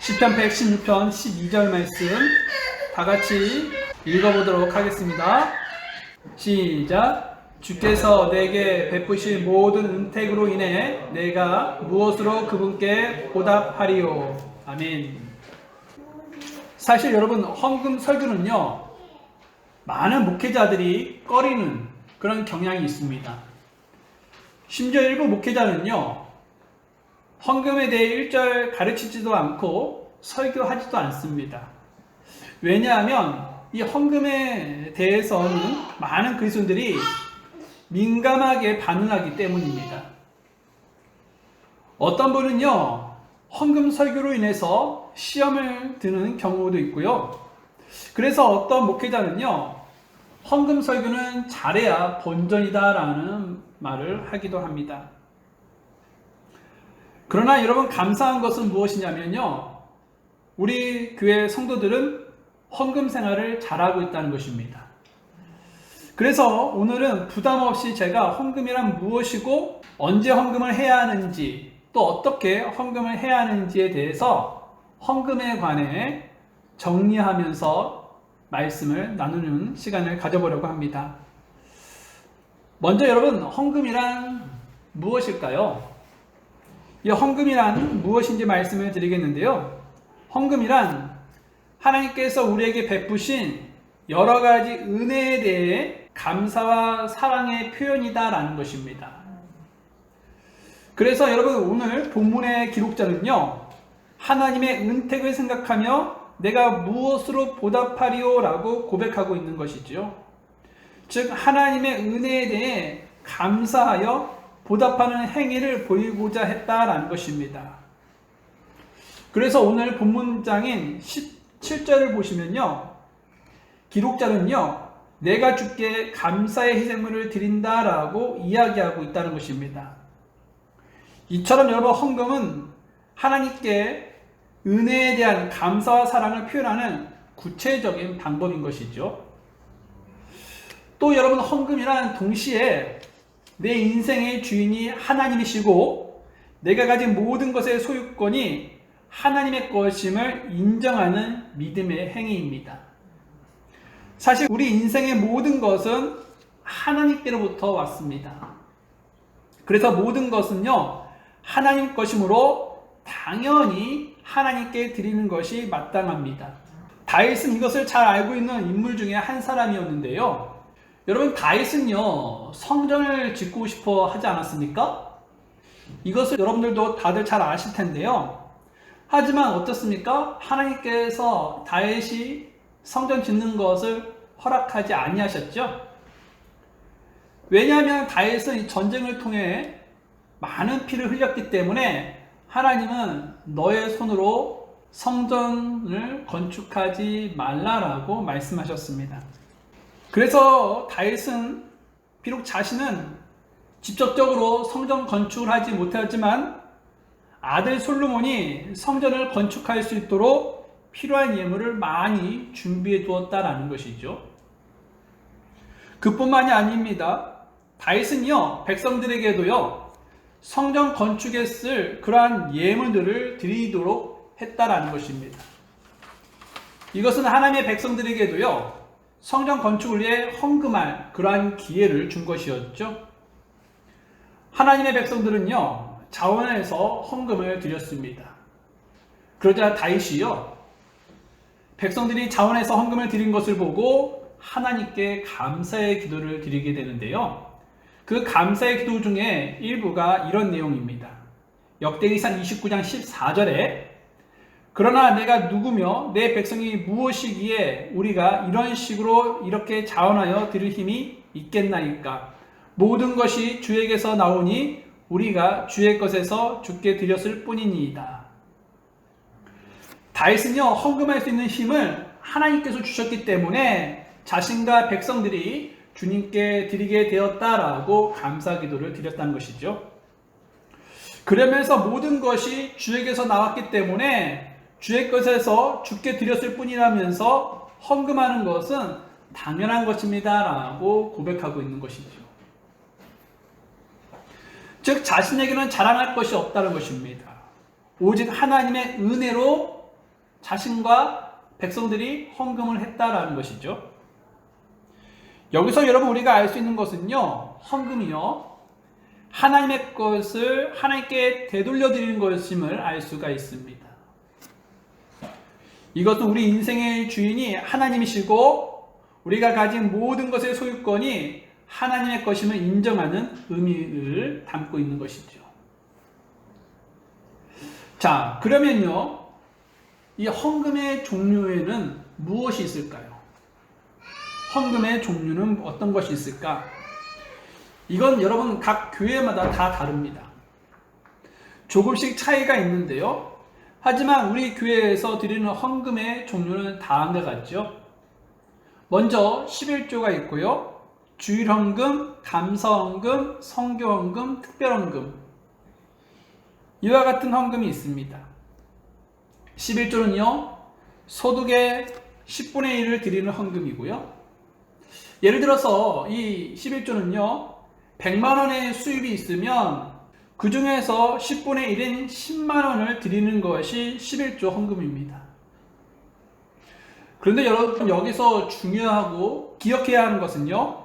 시편 116편 12절 말씀 다 같이 읽어보도록 하겠습니다. 시작. 주께서 내게 베푸신 모든 은택으로 인해 내가 무엇으로 그분께 보답하리요. 아멘. 사실 여러분, 헌금 설교는요, 많은 목회자들이 꺼리는 그런 경향이 있습니다. 심지어 일부 목회자는요, 헌금에 대해 일절 가르치지도 않고 설교하지도 않습니다. 왜냐하면 이 헌금에 대해서는 많은 그리스도인들이 민감하게 반응하기 때문입니다. 어떤 분은요, 헌금 설교로 인해서 시험을 드는 경우도 있고요. 그래서 어떤 목회자는요, 헌금 설교는 잘해야 본전이다라는 말을 하기도 합니다. 그러나 여러분, 감사한 것은 무엇이냐면요, 우리 교회 성도들은 헌금 생활을 잘하고 있다는 것입니다. 그래서 오늘은 부담 없이 제가 헌금이란 무엇이고 언제 헌금을 해야 하는지, 또 어떻게 헌금을 해야 하는지에 대해서 헌금에 관해 정리하면서 말씀을 나누는 시간을 가져보려고 합니다. 먼저 여러분, 헌금이란 무엇일까요? 이 헌금이란 무엇인지 말씀을 드리겠는데요. 헌금이란 하나님께서 우리에게 베푸신 여러 가지 은혜에 대해 감사와 사랑의 표현이다라는 것입니다. 그래서 여러분, 오늘 본문의 기록자는요, 하나님의 은택을 생각하며 내가 무엇으로 보답하리요 라고 고백하고 있는 것이죠. 즉, 하나님의 은혜에 대해 감사하여 보답하는 행위를 보이고자 했다라는 것입니다. 그래서 오늘 본문장인 17절을 보시면요, 기록자는요, 내가 주께 감사의 희생물을 드린다라고 이야기하고 있다는 것입니다. 이처럼 여러분, 헌금은 하나님께 은혜에 대한 감사와 사랑을 표현하는 구체적인 방법인 것이죠. 또 여러분, 헌금이란 동시에 내 인생의 주인이 하나님이시고 내가 가진 모든 것의 소유권이 하나님의 것임을 인정하는 믿음의 행위입니다. 사실 우리 인생의 모든 것은 하나님께로부터 왔습니다. 그래서 모든 것은요, 하나님 것이므로 당연히 하나님께 드리는 것이 마땅합니다. 다윗은 이것을 잘 알고 있는 인물 중에 한 사람이었는데요. 여러분, 다윗은요, 성전을 짓고 싶어 하지 않았습니까? 이것을 여러분들도 다들 잘 아실 텐데요. 하지만 어떻습니까? 하나님께서 다윗이 성전 짓는 것을 허락하지 아니하셨죠? 왜냐하면 다윗은 전쟁을 통해 많은 피를 흘렸기 때문에 하나님은 너의 손으로 성전을 건축하지 말라라고 말씀하셨습니다. 그래서 다윗은 비록 자신은 직접적으로 성전 건축을 하지 못하였지만 아들 솔로몬이 성전을 건축할 수 있도록 필요한 예물을 많이 준비해 두었다라는 것이죠. 그뿐만이 아닙니다. 다윗은요, 백성들에게도요, 성전 건축에 쓸 그러한 예물들을 드리도록 했다라는 것입니다. 이것은 하나님의 백성들에게도요, 성전 건축을 위해 헌금할 그러한 기회를 준 것이었죠. 하나님의 백성들은요, 자원에서 헌금을 드렸습니다. 그러자 다윗이요, 백성들이 자원에서 헌금을 드린 것을 보고 하나님께 감사의 기도를 드리게 되는데요. 그 감사의 기도 중에 일부가 이런 내용입니다. 역대기상 29장 14절에 그러나 내가 누구며 내 백성이 무엇이기에 우리가 이런 식으로 이렇게 자원하여 드릴 힘이 있겠나이까? 모든 것이 주에게서 나오니 우리가 주의 것에서 주께 드렸을 뿐이니이다. 다윗은요, 헌금할 수 있는 힘을 하나님께서 주셨기 때문에 자신과 백성들이 주님께 드리게 되었다라고 감사 기도를 드렸다는 것이죠. 그러면서 모든 것이 주에게서 나왔기 때문에 주의 것에서 주께 드렸을 뿐이라면서 헌금하는 것은 당연한 것입니다 라고 고백하고 있는 것이죠. 즉, 자신에게는 자랑할 것이 없다는 것입니다. 오직 하나님의 은혜로 자신과 백성들이 헌금을 했다라는 것이죠. 여기서 여러분 우리가 알 수 있는 것은요, 헌금이요, 하나님의 것을 하나님께 되돌려 드리는 것임을 알 수가 있습니다. 이것은 우리 인생의 주인이 하나님이시고 우리가 가진 모든 것의 소유권이 하나님의 것임을 인정하는 의미를 담고 있는 것이죠. 자, 그러면요, 이 헌금의 종류에는 무엇이 있을까요? 헌금의 종류는 어떤 것이 있을까? 이건 여러분 각 교회마다 다 다릅니다. 조금씩 차이가 있는데요. 하지만 우리 교회에서 드리는 헌금의 종류는 다음과 같죠. 먼저 11조가 있고요. 주일헌금, 감사헌금, 성교헌금, 특별헌금, 이와 같은 헌금이 있습니다. 11조는요, 소득의 10분의 1을 드리는 헌금이고요. 예를 들어서 이 11조는요, 100만 원의 수입이 있으면 그 중에서 10분의 1인 10만 원을 드리는 것이 11조 헌금입니다. 그런데 여러분, 여기서 중요하고 기억해야 하는 것은요,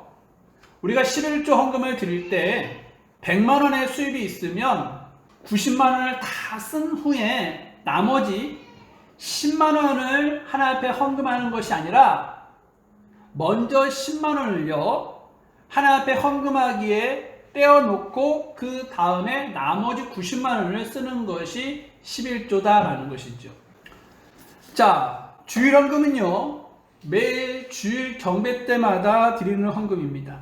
우리가 11조 헌금을 드릴 때 100만 원의 수입이 있으면 90만 원을 다 쓴 후에 나머지 10만 원을 하나님 앞에 헌금하는 것이 아니라 먼저 10만 원을요, 하나님 앞에 헌금하기에 떼어놓고 그 다음에 나머지 90만 원을 쓰는 것이 11조다라는 것이죠. 자, 주일헌금은요, 매일 주일 경배 때마다 드리는 헌금입니다.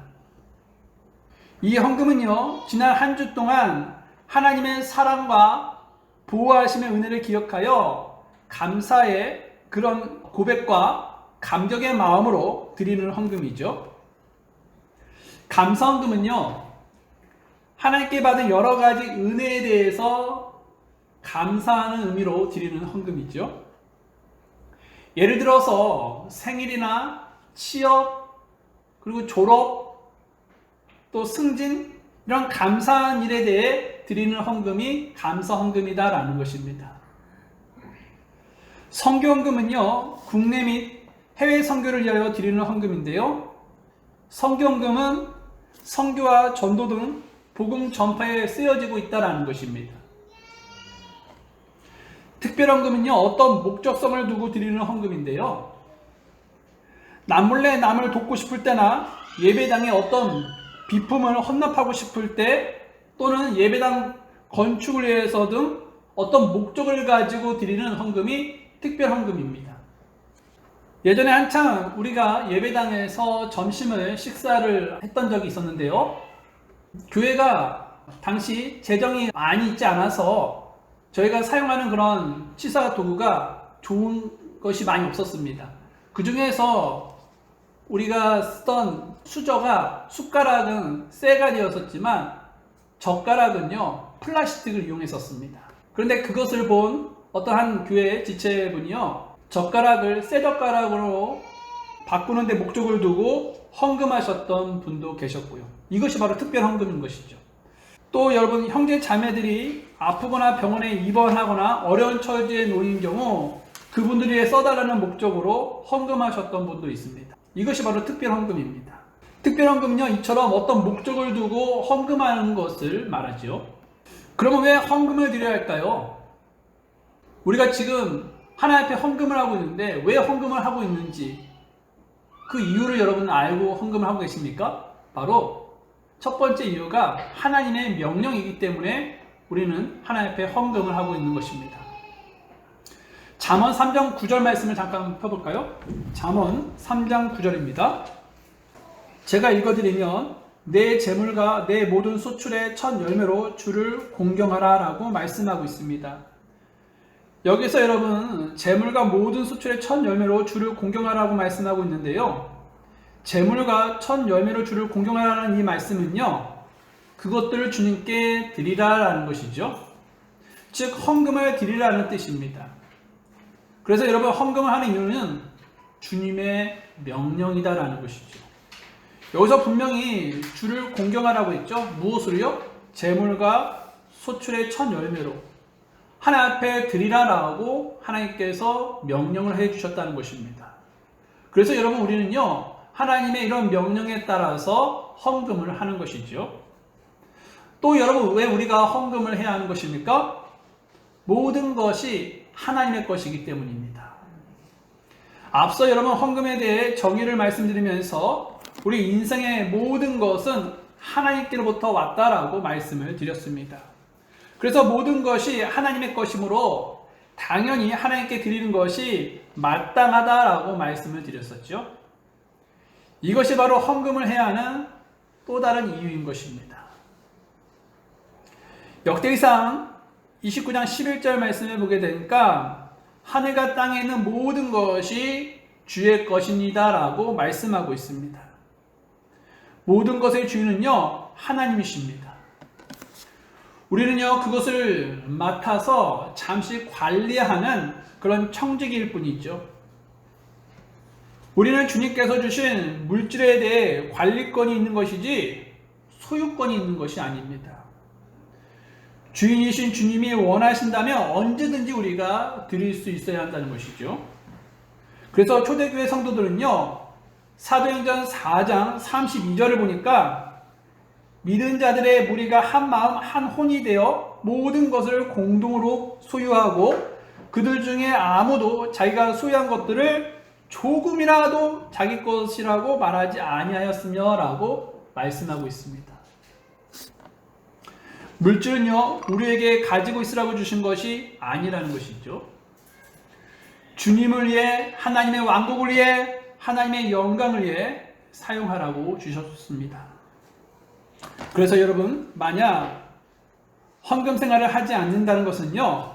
이 헌금은요, 지난 한 주 동안 하나님의 사랑과 보호하심의 은혜를 기억하여 감사의 그런 고백과 감격의 마음으로 드리는 헌금이죠. 감사헌금은요, 하나님께 받은 여러 가지 은혜에 대해서 감사하는 의미로 드리는 헌금이죠. 예를 들어서 생일이나 취업, 그리고 졸업, 또 승진, 이런 감사한 일에 대해 드리는 헌금이 감사헌금이다라는 것입니다. 성교헌금은요, 국내 및 해외 선교를 위하여 드리는 헌금인데요. 성교헌금은 선교와 전도 등 복음 전파에 쓰여지고 있다는 것입니다. 특별헌금은요, 어떤 목적성을 두고 드리는 헌금인데요. 남몰래 남을 돕고 싶을 때나 예배당에 어떤 비품을 헌납하고 싶을 때, 또는 예배당 건축을 위해서 등 어떤 목적을 가지고 드리는 헌금이 특별헌금입니다. 예전에 한참 우리가 예배당에서 점심을 식사를 했던 적이 있었는데요. 교회가 당시 재정이 많이 있지 않아서 저희가 사용하는 그런 취사 도구가 좋은 것이 많이 없었습니다. 그 중에서 우리가 쓰던 수저가, 숟가락은 쇠가 되었었지만 젓가락은요, 플라스틱을 이용했었습니다. 그런데 그것을 본 어떤 한 교회 지체분이요, 젓가락을 쇠 젓가락으로 바꾸는 데 목적을 두고 헌금하셨던 분도 계셨고요. 이것이 바로 특별 헌금인 것이죠. 또 여러분, 형제 자매들이 아프거나 병원에 입원하거나 어려운 처지에 놓인 경우 그분들이 써달라는 목적으로 헌금하셨던 분도 있습니다. 이것이 바로 특별 헌금입니다. 특별 헌금은요, 이처럼 어떤 목적을 두고 헌금하는 것을 말하죠. 그러면 왜 헌금을 드려야 할까요? 우리가 지금 하나님 앞에 헌금을 하고 있는데 왜 헌금을 하고 있는지 그 이유를 여러분 알고 헌금을 하고 계십니까? 바로 첫 번째 이유가 하나님의 명령이기 때문에 우리는 하나님 앞에 헌금을 하고 있는 것입니다. 잠언 3장 9절 말씀을 잠깐 펴볼까요? 잠언 3장 9절입니다. 제가 읽어드리면 내 재물과 내 모든 소출의 첫 열매로 주를 공경하라 라고 말씀하고 있습니다. 여기서 여러분, 재물과 모든 소출의 첫 열매로 주를 공경하라고 말씀하고 있는데요. 재물과 첫 열매로 주를 공경하라는 이 말씀은요, 그것들을 주님께 드리라라는 것이죠. 즉 헌금을 드리라는 뜻입니다. 그래서 여러분, 헌금을 하는 이유는 주님의 명령이다라는 것이죠. 여기서 분명히 주를 공경하라고 했죠. 무엇으로요? 재물과 소출의 첫 열매로. 하나님 앞에 드리라라고 하나님께서 명령을 해 주셨다는 것입니다. 그래서 여러분 우리는요 하나님의 이런 명령에 따라서 헌금을 하는 것이죠. 또 여러분 왜 우리가 헌금을 해야 하는 것입니까? 모든 것이 하나님의 것이기 때문입니다. 앞서 여러분 헌금에 대해 정의를 말씀드리면서 우리 인생의 모든 것은 하나님께로부터 왔다라고 말씀을 드렸습니다. 그래서 모든 것이 하나님의 것이므로 당연히 하나님께 드리는 것이 마땅하다라고 말씀을 드렸었죠. 이것이 바로 헌금을 해야 하는 또 다른 이유인 것입니다. 역대기상 29장 11절 말씀을 보게 되니까 하늘과 땅에 있는 모든 것이 주의 것입니다 라고 말씀하고 있습니다. 모든 것의 주인은요 하나님이십니다. 우리는요 그것을 맡아서 잠시 관리하는 그런 청지기일 뿐이죠. 우리는 주님께서 주신 물질에 대해 관리권이 있는 것이지 소유권이 있는 것이 아닙니다. 주인이신 주님이 원하신다면 언제든지 우리가 드릴 수 있어야 한다는 것이죠. 그래서 초대교회 성도들은요 사도행전 4장 32절을 보니까 믿은 자들의 무리가 한 마음 한 혼이 되어 모든 것을 공동으로 소유하고 그들 중에 아무도 자기가 소유한 것들을 조금이라도 자기 것이라고 말하지 아니하였으며 라고 말씀하고 있습니다. 물질은요 우리에게 가지고 있으라고 주신 것이 아니라는 것이죠. 주님을 위해 하나님의 왕국을 위해 하나님의 영광을 위해 사용하라고 주셨습니다. 그래서 여러분 만약 헌금 생활을 하지 않는다는 것은요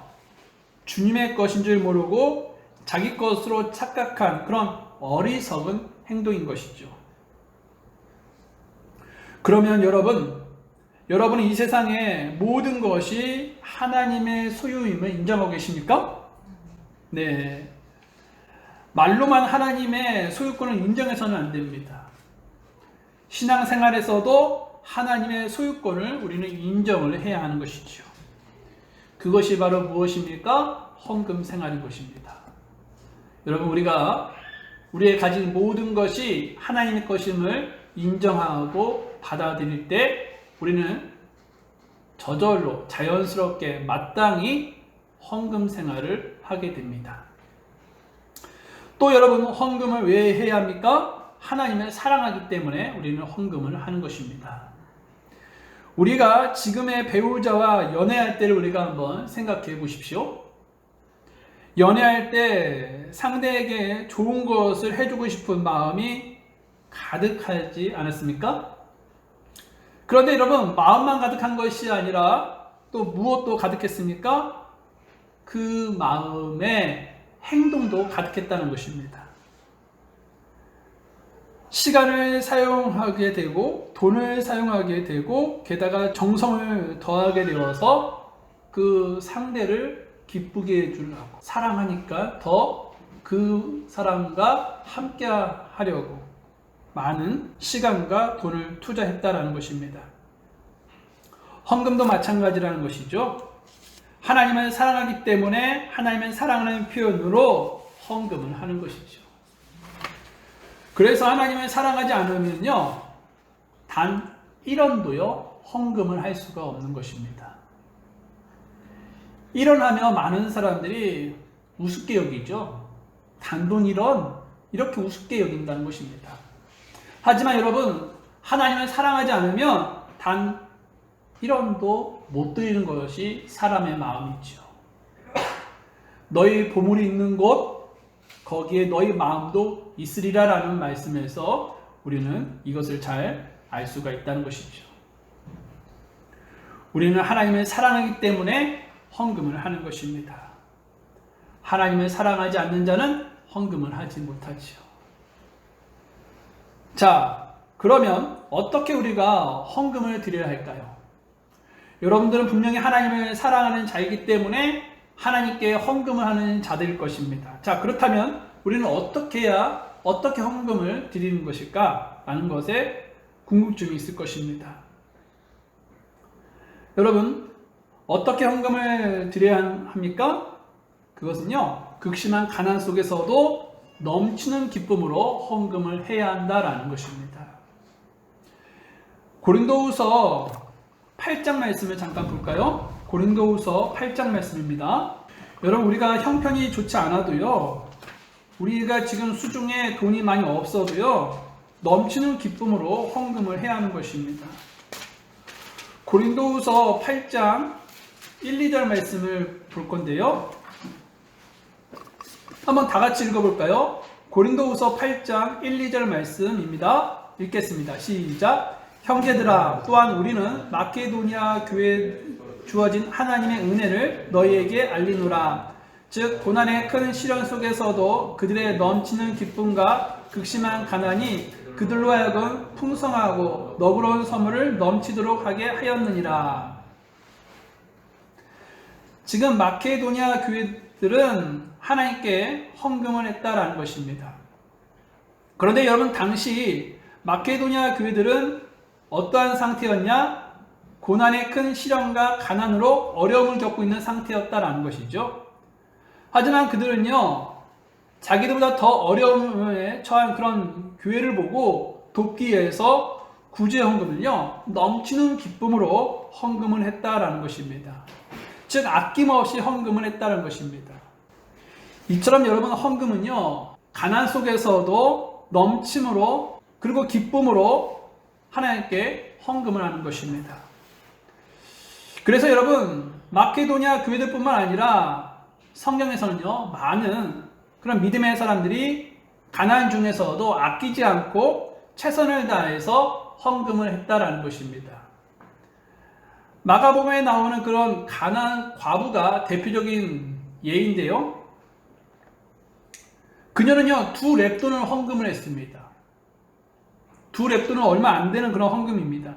주님의 것인 줄 모르고 자기 것으로 착각한 그런 어리석은 행동인 것이죠. 그러면 여러분은 이 세상의 모든 것이 하나님의 소유임을 인정하고 계십니까? 네. 말로만 하나님의 소유권을 인정해서는 안 됩니다. 신앙생활에서도 하나님의 소유권을 우리는 인정을 해야 하는 것이죠. 그것이 바로 무엇입니까? 헌금 생활인 것입니다. 여러분 우리가 우리의 가진 모든 것이 하나님의 것임을 인정하고 받아들일 때 우리는 저절로 자연스럽게 마땅히 헌금 생활을 하게 됩니다. 또 여러분 헌금을 왜 해야 합니까? 하나님을 사랑하기 때문에 우리는 헌금을 하는 것입니다. 우리가 지금의 배우자와 연애할 때를 우리가 한번 생각해 보십시오. 연애할 때 상대에게 좋은 것을 해주고 싶은 마음이 가득하지 않았습니까? 그런데 여러분 마음만 가득한 것이 아니라 또 무엇도 가득했습니까? 그 마음에 행동도 가득했다는 것입니다. 시간을 사용하게 되고 돈을 사용하게 되고 게다가 정성을 더하게 되어서 그 상대를 기쁘게 해주려고 사랑하니까 더 그 사람과 함께 하려고 많은 시간과 돈을 투자했다라는 것입니다. 헌금도 마찬가지라는 것이죠. 하나님을 사랑하기 때문에 하나님을 사랑하는 표현으로 헌금을 하는 것이죠. 그래서 하나님을 사랑하지 않으면요 단 1원도요 헌금을 할 수가 없는 것입니다. 1원 하면 많은 사람들이 우습게 여기죠. 단돈 1원 이렇게 우습게 여긴다는 것입니다. 하지만 여러분 하나님을 사랑하지 않으면 단 1원도 못 드리는 것이 사람의 마음이죠. 너희 보물이 있는 곳 거기에 너희 마음도 있으리라 라는 말씀에서 우리는 이것을 잘 알 수가 있다는 것이죠. 우리는 하나님을 사랑하기 때문에 헌금을 하는 것입니다. 하나님을 사랑하지 않는 자는 헌금을 하지 못하지요. 자, 그러면 어떻게 우리가 헌금을 드려야 할까요? 여러분들은 분명히 하나님을 사랑하는 자이기 때문에 하나님께 헌금을 하는 자들일 것입니다. 자, 그렇다면 우리는 어떻게 헌금을 드리는 것일까? 라는 것에 궁금증이 있을 것입니다. 여러분, 어떻게 헌금을 드려야 합니까? 그것은요, 극심한 가난 속에서도 넘치는 기쁨으로 헌금을 해야 한다라는 것입니다. 고린도후서 8장 말씀을 잠깐 볼까요? 고린도후서 8장 말씀입니다. 여러분, 우리가 형편이 좋지 않아도요, 우리가 지금 수중에 돈이 많이 없어도요, 넘치는 기쁨으로 헌금을 해야 하는 것입니다. 고린도후서 8장 1, 2절 말씀을 볼 건데요. 한번 다 같이 읽어볼까요? 고린도후서 8장 1, 2절 말씀입니다. 읽겠습니다. 시작. 형제들아, 또한 우리는 마케도니아 교회에 주어진 하나님의 은혜를 너희에게 알리노라. 즉 고난의 큰 시련 속에서도 그들의 넘치는 기쁨과 극심한 가난이 그들로 하여금 풍성하고 너그러운 선물을 넘치도록 하게 하였느니라. 지금 마케도니아 교회들은 하나님께 헌금을 했다라는 것입니다. 그런데 여러분, 당시 마케도니아 교회들은 어떠한 상태였냐? 고난의 큰 시련과 가난으로 어려움을 겪고 있는 상태였다라는 것이죠. 하지만 그들은요, 자기들보다 더 어려움에 처한 그런 교회를 보고 돕기 위해서 구제 헌금을요, 넘치는 기쁨으로 헌금을 했다라는 것입니다. 즉 아낌없이 헌금을 했다는 것입니다. 이처럼 여러분, 헌금은요, 가난 속에서도 넘침으로 그리고 기쁨으로 하나님께 헌금을 하는 것입니다. 그래서 여러분, 마케도니아 교회들뿐만 아니라 성경에서는요, 많은 그런 믿음의 사람들이 가난 중에서도 아끼지 않고 최선을 다해서 헌금을 했다라는 것입니다. 마가복음에 나오는 그런 가난 과부가 대표적인 예인데요. 그녀는요, 2렙돈을 헌금을 했습니다. 2렙돈은 얼마 안 되는 그런 헌금입니다.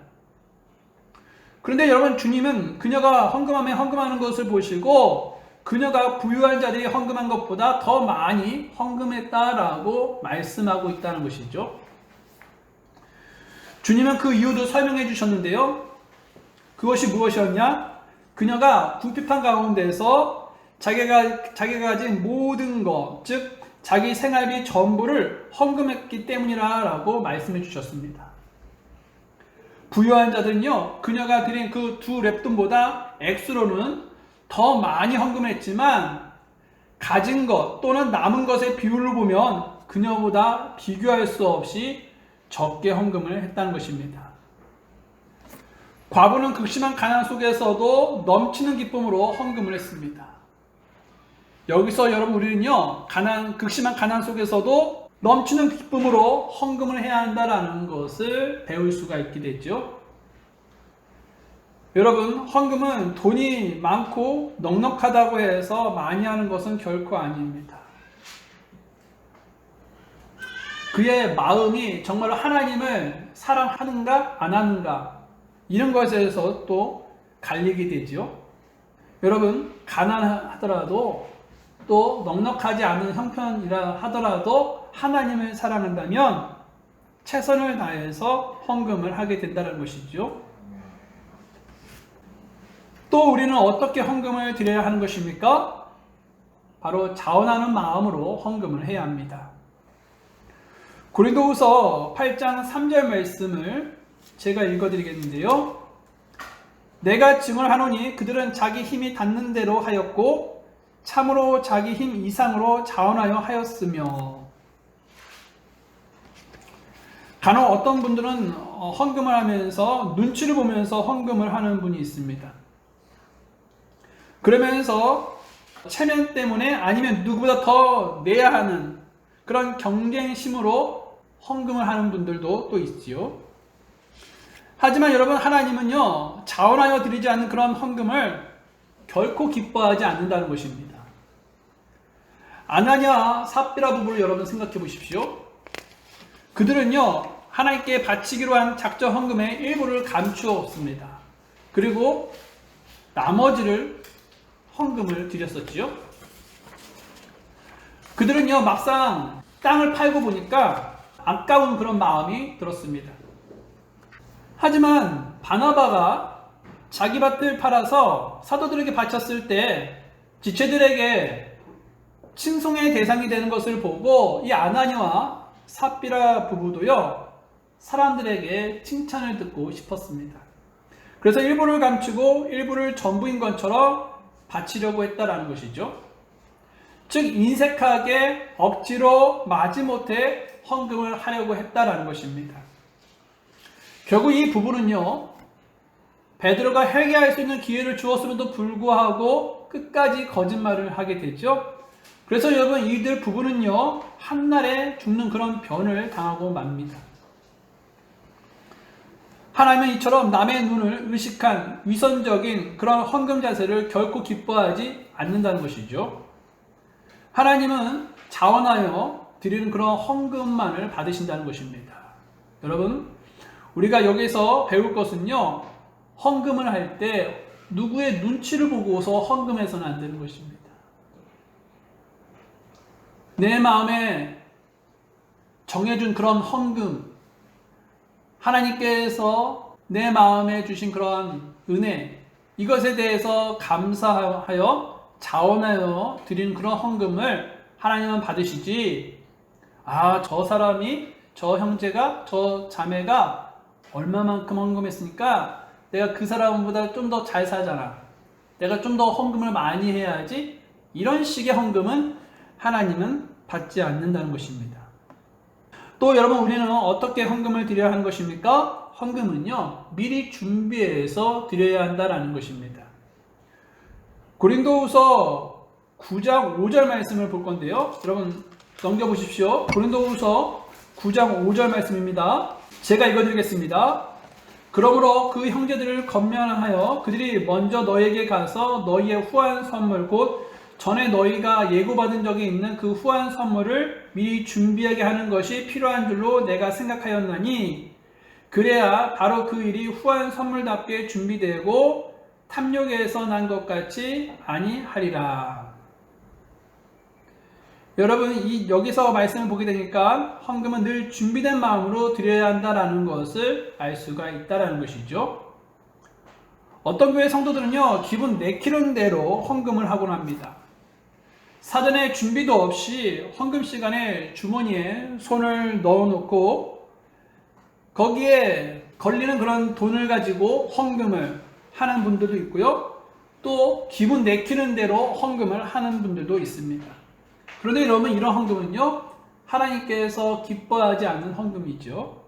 그런데 여러분, 주님은 그녀가 헌금하는 것을 보시고 그녀가 부유한 자들이 헌금한 것보다 더 많이 헌금했다라고 말씀하고 있다는 것이죠. 주님은 그 이유도 설명해 주셨는데요. 그것이 무엇이었냐? 그녀가 궁핍한 가운데서 자기가 가진 모든 것, 즉 자기 생활비 전부를 헌금했기 때문이라고 말씀해 주셨습니다. 부유한 자들은요, 그녀가 드린 그 2렙돈보다 액수로는 더 많이 헌금했지만 가진 것 또는 남은 것의 비율로 보면 그녀보다 비교할 수 없이 적게 헌금을 했다는 것입니다. 과부는 극심한 가난 속에서도 넘치는 기쁨으로 헌금을 했습니다. 여기서 여러분, 우리는요, 극심한 가난 속에서도 넘치는 기쁨으로 헌금을 해야 한다는 것을 배울 수가 있게 됐죠. 여러분, 헌금은 돈이 많고 넉넉하다고 해서 많이 하는 것은 결코 아닙니다. 그의 마음이 정말로 하나님을 사랑하는가 안 하는가, 이런 것에서 또 갈리게 되죠. 여러분, 가난하더라도 또 넉넉하지 않은 형편이라 하더라도 하나님을 사랑한다면 최선을 다해서 헌금을 하게 된다는 것이죠. 또 우리는 어떻게 헌금을 드려야 하는 것입니까? 바로 자원하는 마음으로 헌금을 해야 합니다. 고린도후서 8장 3절 말씀을 제가 읽어드리겠는데요. 내가 증언하노니 그들은 자기 힘이 닿는 대로 하였고 참으로 자기 힘 이상으로 자원하여 하였으며. 간혹 어떤 분들은 헌금을 하면서 눈치를 보면서 헌금을 하는 분이 있습니다. 그러면서 체면 때문에 아니면 누구보다 더 내야 하는 그런 경쟁심으로 헌금을 하는 분들도 또 있지요. 하지만 여러분, 하나님은요, 자원하여 드리지 않는 그런 헌금을 결코 기뻐하지 않는다는 것입니다. 아나니아 삽비라 부부를 여러분 생각해 보십시오. 그들은요, 하나님께 바치기로 한 작정 헌금의 일부를 감추었습니다. 그리고 나머지를 헌금을 드렸었지요. 그들은요, 막상 땅을 팔고 보니까 아까운 그런 마음이 들었습니다. 하지만 바나바가 자기 밭을 팔아서 사도들에게 바쳤을 때 지체들에게 칭송의 대상이 되는 것을 보고 이 아나니와 삽비라 부부도요, 사람들에게 칭찬을 듣고 싶었습니다. 그래서 일부를 감추고 일부를 전부인 것처럼 바치려고 했다라는 것이죠. 즉 인색하게 억지로 마지못해 헌금을 하려고 했다라는 것입니다. 결국 이 부부는요, 베드로가 회개할 수 있는 기회를 주었음에도 불구하고 끝까지 거짓말을 하게 되죠. 그래서 여러분, 이들 부부는요, 한날에 죽는 그런 변을 당하고 맙니다. 하나님은 이처럼 남의 눈을 의식한 위선적인 그런 헌금 자세를 결코 기뻐하지 않는다는 것이죠. 하나님은 자원하여 드리는 그런 헌금만을 받으신다는 것입니다. 여러분, 우리가 여기서 배울 것은요, 헌금을 할 때 누구의 눈치를 보고서 헌금해서는 안 되는 것입니다. 내 마음에 정해준 그런 헌금, 하나님께서 내 마음에 주신 그런 은혜, 이것에 대해서 감사하여 자원하여 드리는 그런 헌금을 하나님은 받으시지, 저 사람이, 저 형제가, 저 자매가 얼마만큼 헌금했으니까 내가 그 사람보다 좀 더 잘 살잖아, 내가 좀 더 헌금을 많이 해야지, 이런 식의 헌금은 하나님은 받지 않는다는 것입니다. 또 여러분, 우리는 어떻게 헌금을 드려야 하는 것입니까? 헌금은요, 미리 준비해서 드려야 한다는 것입니다. 고린도후서 9장 5절 말씀을 볼 건데요, 여러분 넘겨보십시오. 고린도후서 9장 5절 말씀입니다. 제가 읽어드리겠습니다. 그러므로 그 형제들을 권면하여 그들이 먼저 너에게 가서 너희의 후한 선물, 곧 전에 너희가 예고받은 적이 있는 그 후한 선물을 미리 준비하게 하는 것이 필요한 줄로 내가 생각하였나니, 그래야 바로 그 일이 후한 선물답게 준비되고 탐욕에서 난 것 같이 아니하리라. 여러분, 여기서 말씀을 보게 되니까 헌금은 늘 준비된 마음으로 드려야 한다는 것을 알 수가 있다는 것이죠. 어떤 교회 성도들은요, 기분 내키는 대로 헌금을 하곤 합니다. 사전에 준비도 없이 헌금 시간에 주머니에 손을 넣어놓고 거기에 걸리는 그런 돈을 가지고 헌금을 하는 분들도 있고요, 또 기분 내키는 대로 헌금을 하는 분들도 있습니다. 그런데 여러분, 이런 헌금은요, 하나님께서 기뻐하지 않는 헌금이죠.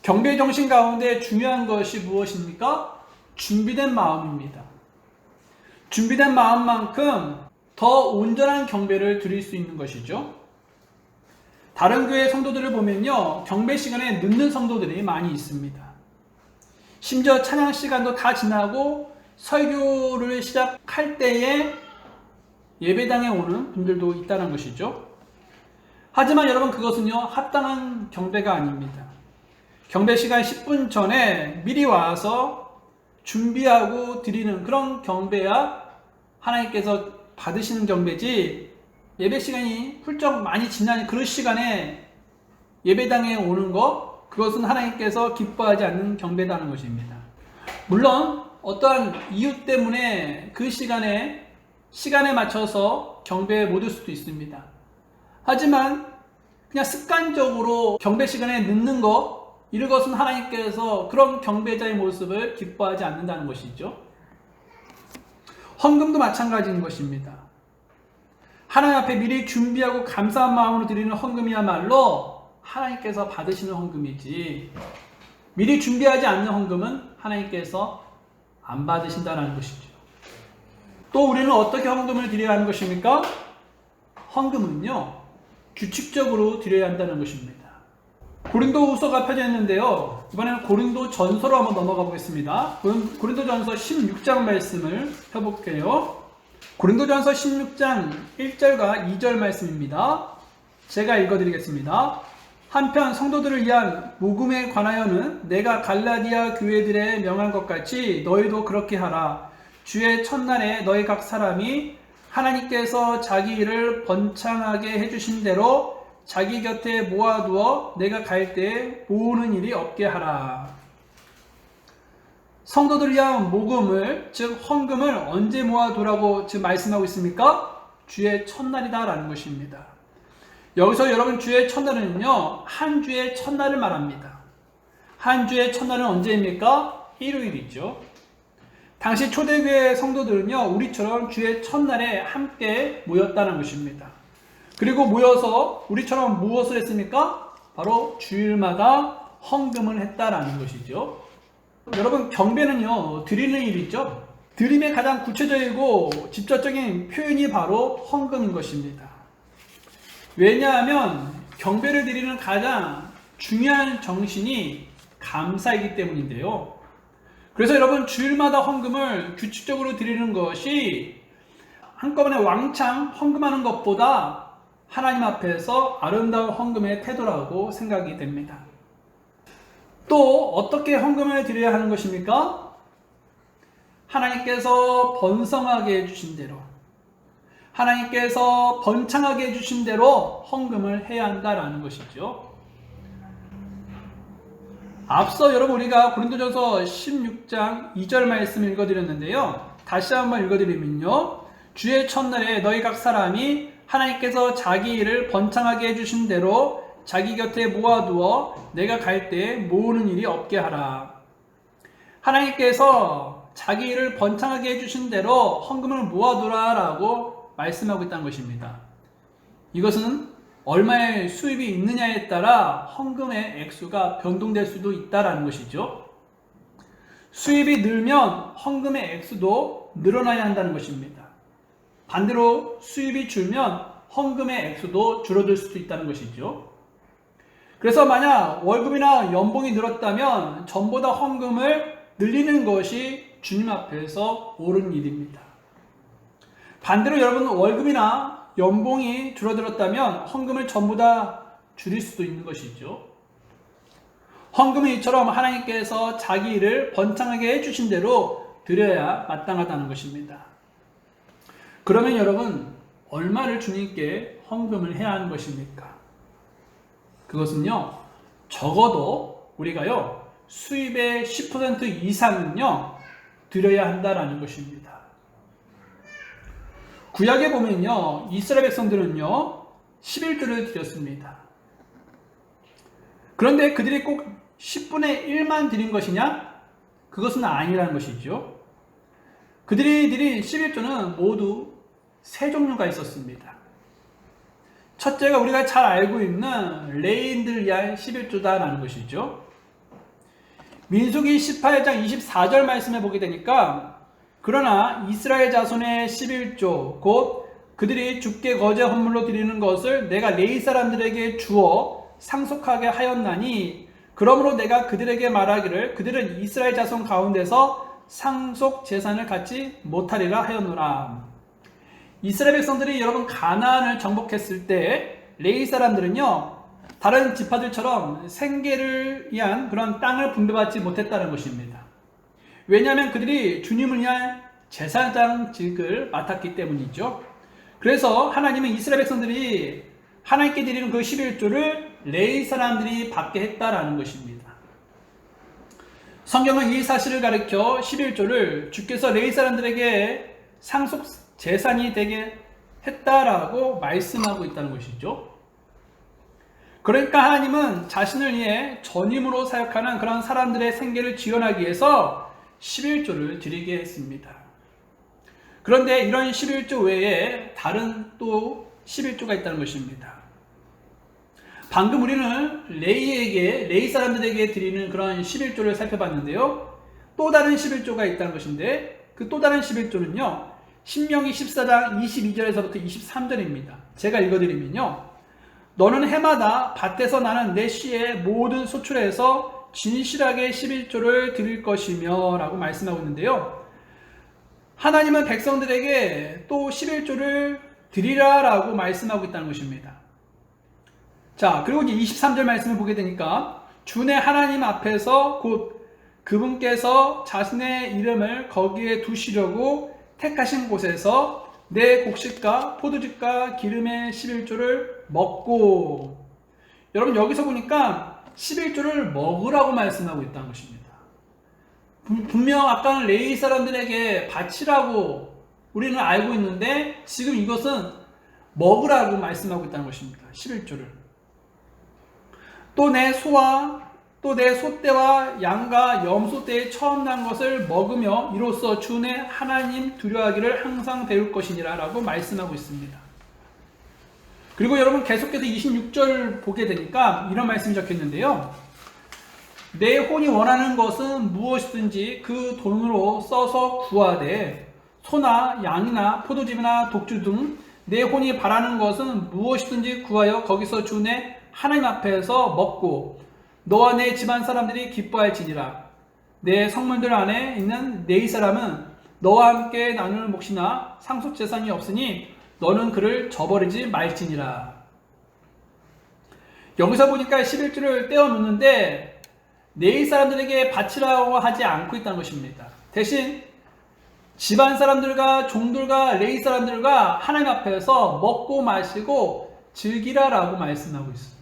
경배 정신 가운데 중요한 것이 무엇입니까? 준비된 마음입니다. 준비된 마음만큼 더 온전한 경배를 드릴 수 있는 것이죠. 다른 교회 성도들을 보면요, 경배 시간에 늦는 성도들이 많이 있습니다. 심지어 찬양 시간도 다 지나고 설교를 시작할 때에 예배당에 오는 분들도 있다는 것이죠. 하지만 여러분, 그것은요, 합당한 경배가 아닙니다. 경배 시간 10분 전에 미리 와서 준비하고 드리는 그런 경배야 하나님께서 받으시는 경배지, 예배 시간이 훌쩍 많이 지난 그 시간에 예배당에 오는 것, 그것은 하나님께서 기뻐하지 않는 경배다는 것입니다. 물론 어떠한 이유 때문에 그 시간에 맞춰서 경배에 못 올 수도 있습니다. 하지만 그냥 습관적으로 경배 시간에 늦는 것, 이것은 하나님께서 그런 경배자의 모습을 기뻐하지 않는다는 것이죠. 헌금도 마찬가지인 것입니다. 하나님 앞에 미리 준비하고 감사한 마음으로 드리는 헌금이야말로 하나님께서 받으시는 헌금이지, 미리 준비하지 않는 헌금은 하나님께서 안 받으신다는 것이죠. 또 우리는 어떻게 헌금을 드려야 하는 것입니까? 헌금은요, 규칙적으로 드려야 한다는 것입니다. 고린도후서가 펴져 있는데요, 이번에는 고린도전서로 한번 넘어가 보겠습니다. 고린도전서 16장 말씀을 펴볼게요. 고린도전서 16장 1절과 2절 말씀입니다. 제가 읽어드리겠습니다. 한편 성도들을 위한 모금에 관하여는 내가 갈라디아 교회들에 명한 것 같이 너희도 그렇게 하라. 주의 첫날에 너희 각 사람이 하나님께서 자기 일을 번창하게 해주신 대로 자기 곁에 모아두어 내가 갈 때에 모으는 일이 없게 하라. 성도들을 위한 모금을, 즉 헌금을 언제 모아두라고 지금 말씀하고 있습니까? 주의 첫날이다 라는 것입니다. 여기서 여러분 주의 첫날은요, 한 주의 첫날을 말합니다. 한 주의 첫날은 언제입니까? 일요일이죠. 당시 초대교회 성도들은요, 우리처럼 주의 첫날에 함께 모였다는 것입니다. 그리고 모여서 우리처럼 무엇을 했습니까? 바로 주일마다 헌금을 했다라는 것이죠. 여러분, 경배는요, 드리는 일이죠. 드림의 가장 구체적이고 직접적인 표현이 바로 헌금인 것입니다. 왜냐하면 경배를 드리는 가장 중요한 정신이 감사이기 때문인데요. 그래서 여러분, 주일마다 헌금을 규칙적으로 드리는 것이 한꺼번에 왕창 헌금하는 것보다 하나님 앞에서 아름다운 헌금의 태도라고 생각이 됩니다. 또 어떻게 헌금을 드려야 하는 것입니까? 하나님께서 번성하게 해주신 대로, 하나님께서 번창하게 해주신 대로 헌금을 해야 한다라는 것이죠. 앞서 여러분 우리가 고린도전서 16장 2절 말씀을 읽어드렸는데요. 다시 한번 읽어드리면요. 주의 첫날에 너희 각 사람이 하나님께서 자기 일을 번창하게 해주신 대로 자기 곁에 모아두어 내가 갈 때 모으는 일이 없게 하라. 하나님께서 자기 일을 번창하게 해주신 대로 헌금을 모아두라 라고 말씀하고 있다는 것입니다. 이것은 얼마의 수입이 있느냐에 따라 헌금의 액수가 변동될 수도 있다는 것이죠. 수입이 늘면 헌금의 액수도 늘어나야 한다는 것입니다. 반대로 수입이 줄면 헌금의 액수도 줄어들 수도 있다는 것이죠. 그래서 만약 월급이나 연봉이 늘었다면 전보다 헌금을 늘리는 것이 주님 앞에서 옳은 일입니다. 반대로 여러분 월급이나 연봉이 줄어들었다면 헌금을 전부 다 줄일 수도 있는 것이죠. 헌금은 이처럼 하나님께서 자기 일을 번창하게 해주신 대로 드려야 마땅하다는 것입니다. 그러면 여러분, 얼마를 주님께 헌금을 해야 하는 것입니까? 그것은요, 적어도 우리가요, 수입의 10% 이상은요, 드려야 한다라는 것입니다. 구약에 보면요, 이스라엘 백성들은요, 11조를 드렸습니다. 그런데 그들이 꼭 10분의 1만 드린 것이냐? 그것은 아니라는 것이죠. 그들이 드린 11조는 모두 세 종류가 있었습니다. 첫째가 우리가 잘 알고 있는 레인들을 위한 11조다라는 것이죠. 민수기 18장 24절 말씀에 보게 되니까 그러나 이스라엘 자손의 11조 곧 그들이 주께 거제 헌물로 드리는 것을 내가 레위 사람들에게 주어 상속하게 하였나니 그러므로 내가 그들에게 말하기를 그들은 이스라엘 자손 가운데서 상속 재산을 갖지 못하리라 하였노라. 이스라엘 백성들이 여러분 가나안을 정복했을 때 레위 사람들은요, 다른 지파들처럼 생계를 위한 그런 땅을 분배받지 못했다는 것입니다. 왜냐하면 그들이 주님을 위한 제사장직을 맡았기 때문이죠. 그래서 하나님은 이스라엘 백성들이 하나님께 드리는 그 11조를 레위 사람들이 받게 했다라는 것입니다. 성경은 이 사실을 가리켜 11조를 주께서 레위 사람들에게 상속 재산이 되게 했다라고 말씀하고 있다는 것이죠. 그러니까 하나님은 자신을 위해 전임으로 사역하는 그런 사람들의 생계를 지원하기 위해서 11조를 드리게 했습니다. 그런데 이런 11조 외에 다른 또 11조가 있다는 것입니다. 방금 우리는 레위 사람들에게 드리는 그런 11조를 살펴봤는데요. 또 다른 11조가 있다는 것인데 그 또 다른 11조는요. 신명기 14장 22절에서부터 23절입니다. 제가 읽어드리면요. 너는 해마다 밭에서 나는 내 씨의 모든 소출에서 진실하게 11조를 드릴 것이며 라고 말씀하고 있는데요. 하나님은 백성들에게 또 11조를 드리라 라고 말씀하고 있다는 것입니다. 자, 그리고 이제 23절 말씀을 보게 되니까 주내 하나님 앞에서 곧 그분께서 자신의 이름을 거기에 두시려고 택하신 곳에서 내 곡식과 포도즙과 기름의 11조를 먹고, 여러분 여기서 보니까 11조를 먹으라고 말씀하고 있다는 것입니다. 분명 아까는 레위 사람들에게 바치라고 우리는 알고 있는데 지금 이것은 먹으라고 말씀하고 있다는 것입니다. 11조를. 또 내 소와 또 내 소떼와 양과 염소떼의 처음 난 것을 먹으며 이로써 주 내 하나님 두려워하기를 항상 배울 것이니라 라고 말씀하고 있습니다. 그리고 여러분 계속해서 26절 보게 되니까 이런 말씀이 적혀있는데요. 내 혼이 원하는 것은 무엇이든지 그 돈으로 써서 구하되 소나 양이나 포도즙이나 독주 등 내 혼이 바라는 것은 무엇이든지 구하여 거기서 주 내 하나님 앞에서 먹고 너와 내 집안 사람들이 기뻐할지니라. 내 성문들 안에 있는 네 사람은 너와 함께 나눌 몫이나 상속재산이 없으니 너는 그를 저버리지 말지니라. 여기서 보니까 11조를 떼어놓는데 네 사람들에게 바치라고 하지 않고 있다는 것입니다. 대신 집안 사람들과 종들과 레위 사람들과 하나님 앞에서 먹고 마시고 즐기라라고 말씀하고 있습니다.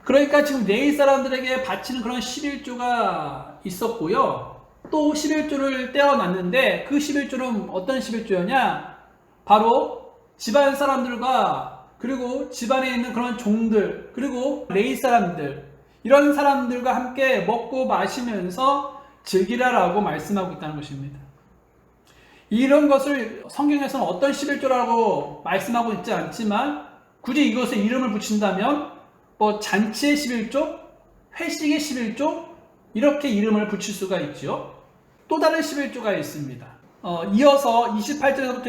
그러니까 지금 레위 사람들에게 바치는 그런 11조가 있었고요. 또 11조를 떼어놨는데 그 11조는 어떤 11조였냐? 바로 집안 사람들과 그리고 집안에 있는 그런 종들 그리고 레위 사람들 이런 사람들과 함께 먹고 마시면서 즐기라라고 말씀하고 있다는 것입니다. 이런 것을 성경에서는 어떤 11조라고 말씀하고 있지 않지만 굳이 이것에 이름을 붙인다면 뭐 잔치의 11조, 회식의 11조 이렇게 이름을 붙일 수가 있죠. 또 다른 11조가 있습니다. 이어서 28절에서부터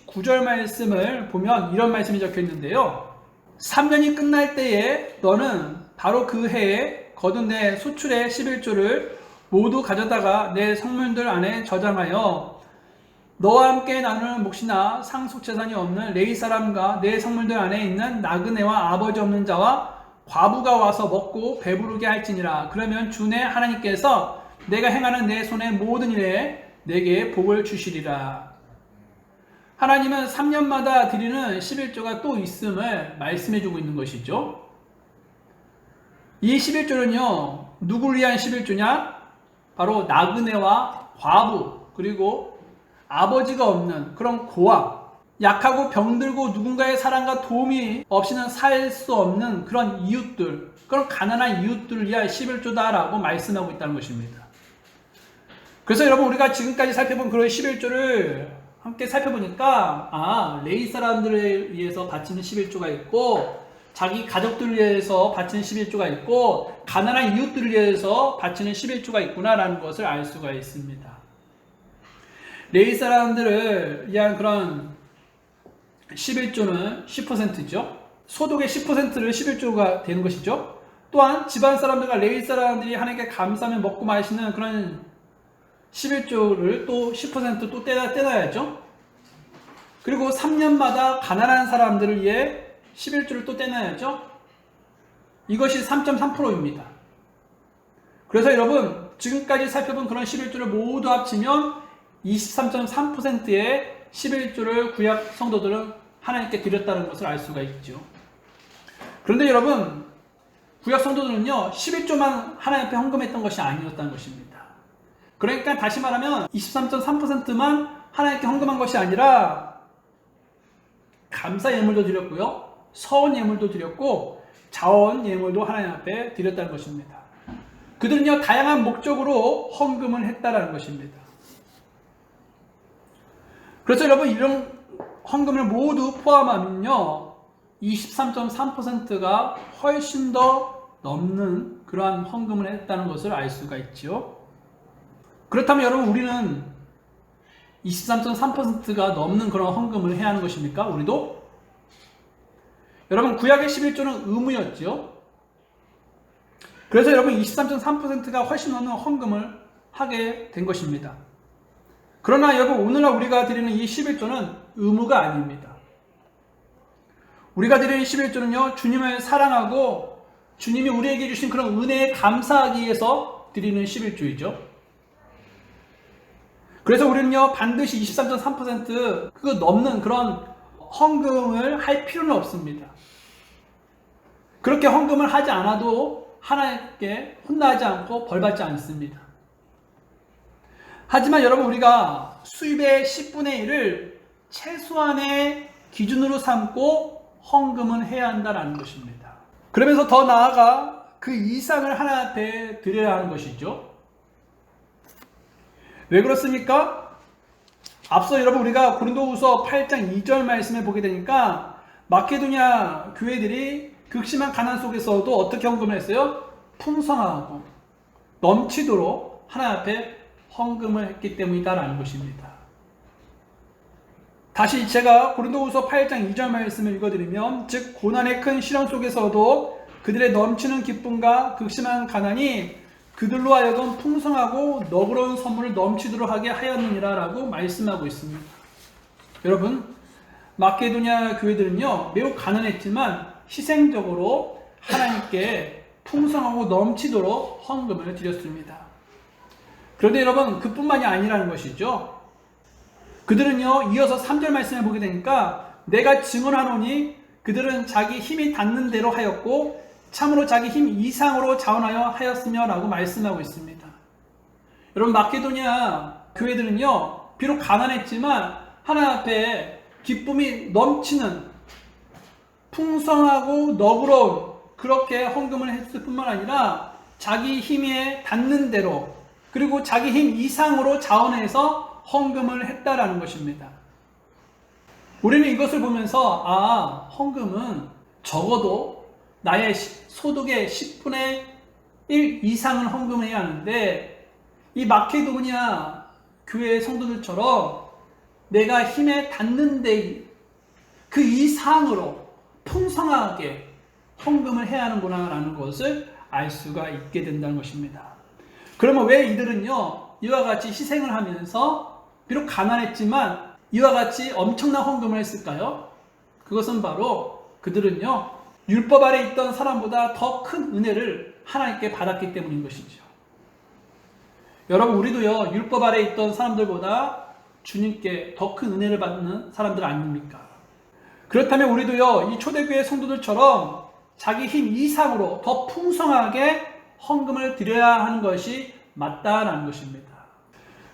29절 말씀을 보면 이런 말씀이 적혀 있는데요. 3년이 끝날 때에 너는 바로 그 해에 거둔 내 소출의 11조를 모두 가져다가 내 성문들 안에 저장하여 너와 함께 나누는 몫이나 상속재산이 없는 레위 사람과 내 성문들 안에 있는 나그네와 아버지 없는 자와 과부가 와서 먹고 배부르게 할지니라. 그러면 주 내 하나님께서 내가 행하는 내 손의 모든 일에 내게 복을 주시리라. 하나님은 3년마다 드리는 11조가 또 있음을 말씀해주고 있는 것이죠. 이 11조는요 누구를 위한 11조냐? 바로 나그네와 과부 그리고 아버지가 없는 그런 고아 약하고 병들고 누군가의 사랑과 도움이 없이는 살 수 없는 그런 이웃들, 그런 가난한 이웃들을 위한 11조다라고 말씀하고 있다는 것입니다. 그래서 여러분 우리가 지금까지 살펴본 그런 11조를 함께 살펴보니까 레위 사람들을 위해서 바치는 11조가 있고 자기 가족들을 위해서 바치는 11조가 있고 가난한 이웃들을 위해서 바치는 11조가 있구나라는 것을 알 수가 있습니다. 레위 사람들을 위한 그런 11조는 10%죠. 소득의 10%를 11조가 되는 것이죠. 또한 집안 사람들과 레위 사람들이 하나님께 감사하며 먹고 마시는 그런 11조를 또 10% 또 떼놔야죠. 그리고 3년마다 가난한 사람들을 위해 11조를 또 떼놔야죠. 이것이 3.3%입니다. 그래서 여러분 지금까지 살펴본 그런 11조를 모두 합치면 23.3%의 11조를 구약 성도들은 하나님께 드렸다는 것을 알 수가 있죠. 그런데 여러분 구약 성도들은요 11조만 하나님 앞에 헌금했던 것이 아니었다는 것입니다. 그러니까 다시 말하면 23.3%만 하나님께 헌금한 것이 아니라 감사 예물도 드렸고요 서원 예물도 드렸고 자원 예물도 하나님 앞에 드렸다는 것입니다. 그들은요 다양한 목적으로 헌금을 했다는 것입니다. 그래서 여러분 이런 헌금을 모두 포함하면요 23.3%가 훨씬 더 넘는 그러한 헌금을 했다는 것을 알 수가 있죠. 그렇다면 여러분 우리는 23.3%가 넘는 그런 헌금을 해야 하는 것입니까? 우리도? 여러분 구약의 11조는 의무였죠. 그래서 여러분 23.3%가 훨씬 넘는 헌금을 하게 된 것입니다. 그러나 여러분 오늘날 우리가 드리는 이 11조는 의무가 아닙니다. 우리가 드리는 11조는요 주님을 사랑하고 주님이 우리에게 주신 그런 은혜에 감사하기 위해서 드리는 11조이죠. 그래서 우리는요 반드시 23.3% 그거 넘는 그런 헌금을 할 필요는 없습니다. 그렇게 헌금을 하지 않아도 하나님께 혼나지 않고 벌받지 않습니다. 하지만 여러분, 우리가 수입의 10분의 1을 최소한의 기준으로 삼고 헌금은 해야 한다는 것입니다. 그러면서 더 나아가 그 이상을 하나님 앞에 드려야 하는 것이죠. 왜 그렇습니까? 앞서 여러분, 우리가 고린도후서 8장 2절 말씀을 보게 되니까 마케도냐 교회들이 극심한 가난 속에서도 어떻게 헌금을 했어요? 풍성하고 넘치도록 하나님 앞에 헌금을 했기 때문이다라는 것입니다. 다시 제가 고린도후서 8장 2절 말씀을 읽어드리면, 즉 고난의 큰 시련 속에서도 그들의 넘치는 기쁨과 극심한 가난이 그들로 하여금 풍성하고 너그러운 선물을 넘치도록 하게 하였느니라 라고 말씀하고 있습니다. 여러분, 마케도냐 교회들은요 매우 가난했지만 희생적으로 하나님께 풍성하고 넘치도록 헌금을 드렸습니다. 그런데 여러분, 그뿐만이 아니라는 것이죠. 그들은요 이어서 3절 말씀을 보게 되니까, 내가 증언하노니 그들은 자기 힘이 닿는 대로 하였고 참으로 자기 힘 이상으로 자원하여 하였으며 라고 말씀하고 있습니다. 여러분, 마케도냐 교회들은요 비록 가난했지만 하나님 앞에 기쁨이 넘치는 풍성하고 너그러운 그렇게 헌금을 했을 뿐만 아니라 자기 힘에 닿는 대로, 그리고 자기 힘 이상으로 자원해서 헌금을 했다라는 것입니다. 우리는 이것을 보면서 헌금은 적어도 나의 소득의 10분의 1 이상은 헌금해야 하는데, 이 마케도냐 교회 성도들처럼 내가 힘에 닿는 데 그 이상으로 풍성하게 헌금을 해야 하는구나 라는 것을 알 수가 있게 된다는 것입니다. 그러면 왜 이들은요 이와 같이 희생을 하면서 비록 가난했지만 이와 같이 엄청난 헌금을 했을까요? 그것은 바로 그들은요 율법 아래 있던 사람보다 더 큰 은혜를 하나님께 받았기 때문인 것이죠. 여러분, 우리도요 율법 아래 있던 사람들보다 주님께 더 큰 은혜를 받는 사람들 아닙니까? 그렇다면 우리도요 이 초대교회 성도들처럼 자기 힘 이상으로 더 풍성하게 헌금을 드려야 하는 것이 맞다라는 것입니다.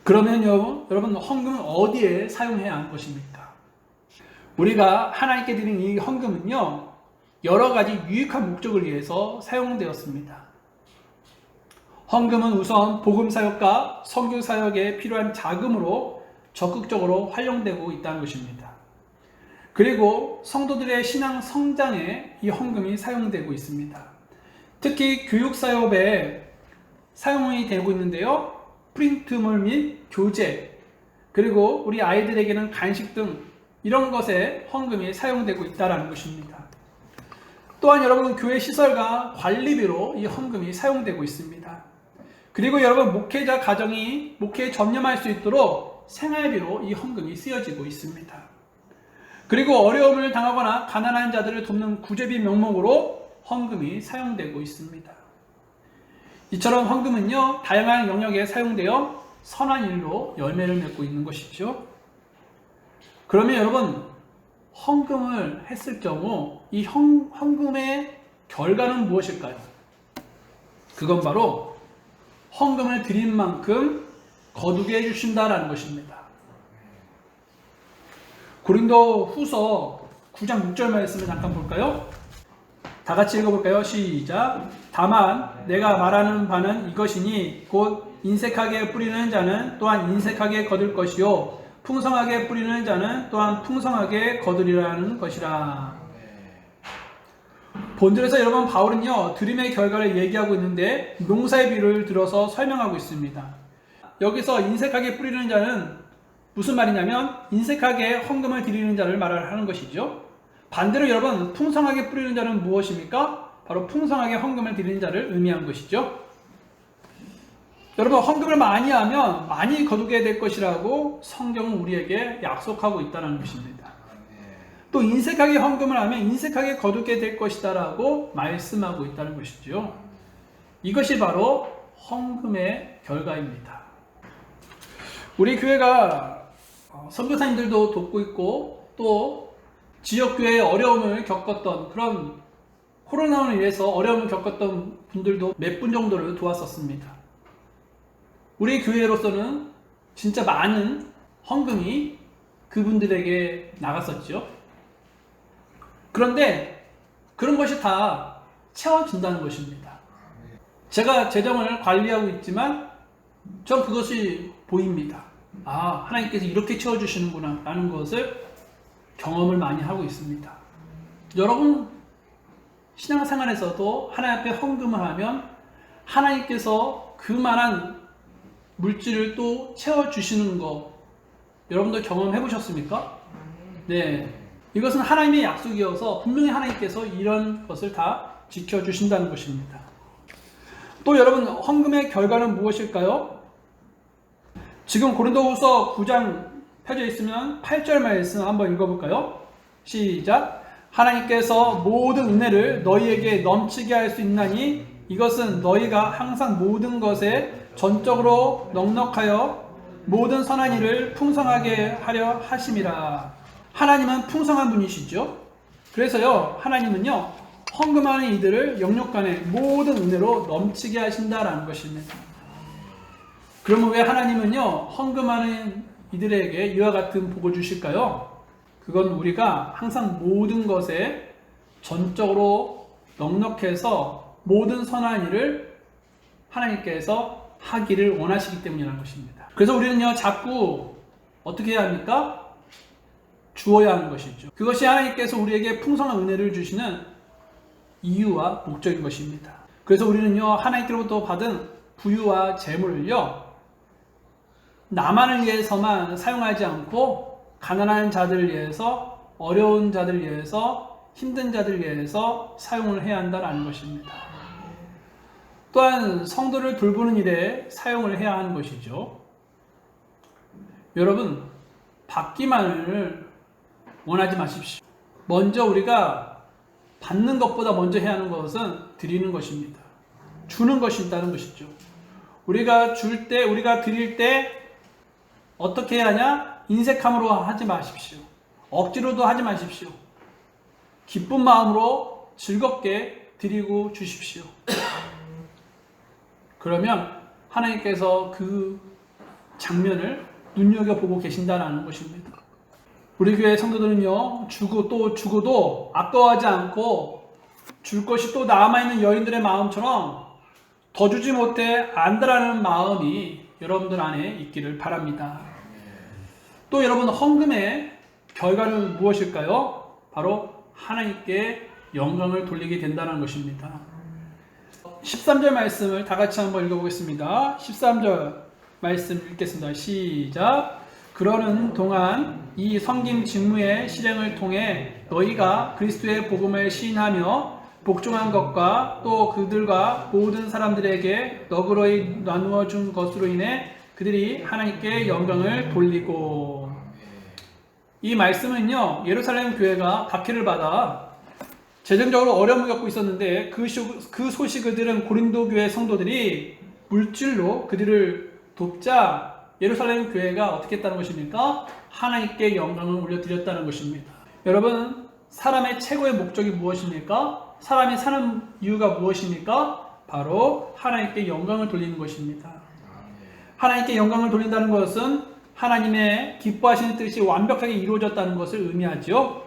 그러면 여러분, 헌금은 어디에 사용해야 하는 것입니까? 우리가 하나님께 드린 이 헌금은요 여러 가지 유익한 목적을 위해서 사용되었습니다. 헌금은 우선 복음 사역과 선교 사역에 필요한 자금으로 적극적으로 활용되고 있다는 것입니다. 그리고 성도들의 신앙 성장에 이 헌금이 사용되고 있습니다. 특히 교육 사업에 사용이 되고 있는데요. 프린트물 및 교재, 그리고 우리 아이들에게는 간식 등 이런 것에 헌금이 사용되고 있다는 것입니다. 또한 여러분, 교회 시설과 관리비로 이 헌금이 사용되고 있습니다. 그리고 여러분, 목회자 가정이 목회에 전념할 수 있도록 생활비로 이 헌금이 쓰여지고 있습니다. 그리고 어려움을 당하거나 가난한 자들을 돕는 구제비 명목으로 헌금이 사용되고 있습니다. 이처럼 헌금은요 다양한 영역에 사용되어 선한 일로 열매를 맺고 있는 것이죠. 그러면 여러분, 헌금을 했을 경우 이 헌금의 결과는 무엇일까요? 그건 바로 헌금을 드린 만큼 거두게 해주신다라는 것입니다. 고린도 후서 9장 6절 말씀을 잠깐 볼까요? 다 같이 읽어볼까요? 시작. 다만 내가 말하는 바는 이것이니 곧 인색하게 뿌리는 자는 또한 인색하게 거둘 것이요 풍성하게 뿌리는 자는 또한 풍성하게 거두리라는 것이라. 본절에서 여러분, 바울은요 드림의 결과를 얘기하고 있는데 농사의 비유를 들어서 설명하고 있습니다. 여기서 인색하게 뿌리는 자는 무슨 말이냐면 인색하게 헌금을 드리는 자를 말하는 것이죠. 반대로 여러분, 풍성하게 뿌리는 자는 무엇입니까? 바로 풍성하게 헌금을 드리는 자를 의미하는 것이죠. 여러분, 헌금을 많이 하면 많이 거두게 될 것이라고 성경은 우리에게 약속하고 있다는 것입니다. 또 인색하게 헌금을 하면 인색하게 거두게 될 것이다 라고 말씀하고 있다는 것이죠. 이것이 바로 헌금의 결과입니다. 우리 교회가 선교사님들도 돕고 있고 또 지역교회의 어려움을 겪었던 그런 코로나로 인해서 어려움을 겪었던 분들도 몇 분 정도를 도왔었습니다. 우리 교회로서는 진짜 많은 헌금이 그분들에게 나갔었죠. 그런데 그런 것이 다 채워진다는 것입니다. 제가 재정을 관리하고 있지만 전 그것이 보입니다. 아, 하나님께서 이렇게 채워주시는구나 라는 것을 경험을 많이 하고 있습니다. 여러분 신앙생활에서도 하나님 앞에 헌금을 하면 하나님께서 그만한 물질을 또 채워주시는 거 여러분들 경험해 보셨습니까? 네, 이것은 하나님의 약속이어서 분명히 하나님께서 이런 것을 다 지켜주신다는 것입니다. 또 여러분 헌금의 결과는 무엇일까요? 지금 고린도후서 9장 펴져 있으면 8절 말씀 한번 읽어볼까요? 시작. 하나님께서 모든 은혜를 너희에게 넘치게 할 수 있나니 이것은 너희가 항상 모든 것에 전적으로 넉넉하여 모든 선한 일을 풍성하게 하려 하심이라. 하나님은 풍성한 분이시죠. 그래서요 하나님은요 헌금하는 이들을 영육간에 모든 은혜로 넘치게 하신다라는 것입니다. 그러면 왜 하나님은요 헌금하는 이들에게 이와 같은 복을 주실까요? 그건 우리가 항상 모든 것에 전적으로 넉넉해서 모든 선한 일을 하나님께서 하기를 원하시기 때문이라는 것입니다. 그래서 우리는요 자꾸 어떻게 해야 합니까? 주어야 하는 것이죠. 그것이 하나님께서 우리에게 풍성한 은혜를 주시는 이유와 목적인 것입니다. 그래서 우리는요 하나님께로부터 받은 부유와 재물을요 나만을 위해서만 사용하지 않고 가난한 자들을 위해서, 어려운 자들을 위해서, 힘든 자들을 위해서 사용을 해야 한다는 것입니다. 또한 성도를 돌보는 일에 사용을 해야 하는 것이죠. 여러분 받기만을 원하지 마십시오. 먼저 우리가 받는 것보다 먼저 해야 하는 것은 드리는 것입니다. 주는 것이 있다는 것이죠. 우리가 줄 때, 우리가 드릴 때 어떻게 해야 하냐? 인색함으로 하지 마십시오. 억지로도 하지 마십시오. 기쁜 마음으로 즐겁게 드리고 주십시오. 그러면 하나님께서 그 장면을 눈여겨보고 계신다는 것입니다. 우리 교회 성도들은요 주고 또 주고도 아까워하지 않고 줄 것이 또 남아있는 여인들의 마음처럼 더 주지 못해 안다라는 마음이 여러분들 안에 있기를 바랍니다. 또 여러분 헌금의 결과는 무엇일까요? 바로 하나님께 영광을 돌리게 된다는 것입니다. 13절 말씀을 다 같이 한번 읽어보겠습니다. 13절 말씀 읽겠습니다. 시작. 그러는 동안 이 섬김 직무의 실행을 통해 너희가 그리스도의 복음을 시인하며 복종한 것과 또 그들과 모든 사람들에게 너그러이 나누어 준 것으로 인해 그들이 하나님께 영광을 돌리고. 이 말씀은요 예루살렘 교회가 박해를 받아 재정적으로 어려움을 겪고 있었는데 그 소식을 들은 고린도 교회 성도들이 물질로 그들을 돕자 예루살렘 교회가 어떻게 했다는 것입니까? 하나님께 영광을 올려드렸다는 것입니다. 여러분 사람의 최고의 목적이 무엇입니까? 사람이 사는 이유가 무엇입니까? 바로 하나님께 영광을 돌리는 것입니다. 하나님께 영광을 돌린다는 것은 하나님의 기뻐하시는 뜻이 완벽하게 이루어졌다는 것을 의미하죠.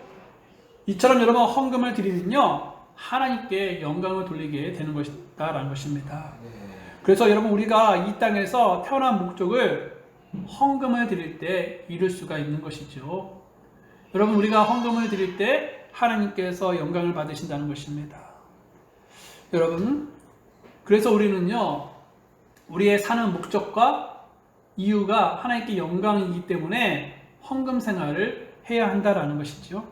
이처럼 여러분 헌금을 드리면요 하나님께 영광을 돌리게 되는 것이다라는 것입니다. 그래서 여러분 우리가 이 땅에서 태어난 목적을 헌금을 드릴 때 이룰 수가 있는 것이죠. 여러분 우리가 헌금을 드릴 때 하나님께서 영광을 받으신다는 것입니다. 여러분 그래서 우리는요 우리의 사는 목적과 이유가 하나님께 영광이기 때문에 헌금 생활을 해야 한다라는 것이죠.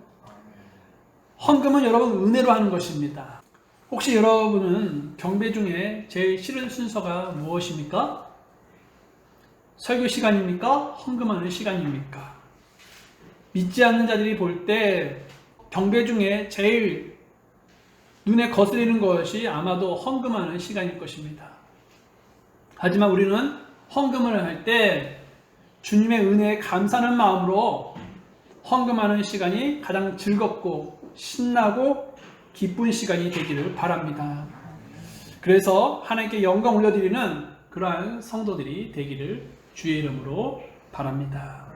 헌금은 여러분 은혜로 하는 것입니다. 혹시 여러분은 경배 중에 제일 싫은 순서가 무엇입니까? 설교 시간입니까? 헌금하는 시간입니까? 믿지 않는 자들이 볼 때 경배 중에 제일 눈에 거슬리는 것이 아마도 헌금하는 시간일 것입니다. 하지만 우리는 헌금을 할 때 주님의 은혜에 감사하는 마음으로 헌금하는 시간이 가장 즐겁고 신나고 기쁜 시간이 되기를 바랍니다. 그래서 하나님께 영광 올려드리는 그러한 성도들이 되기를 주의 이름으로 바랍니다.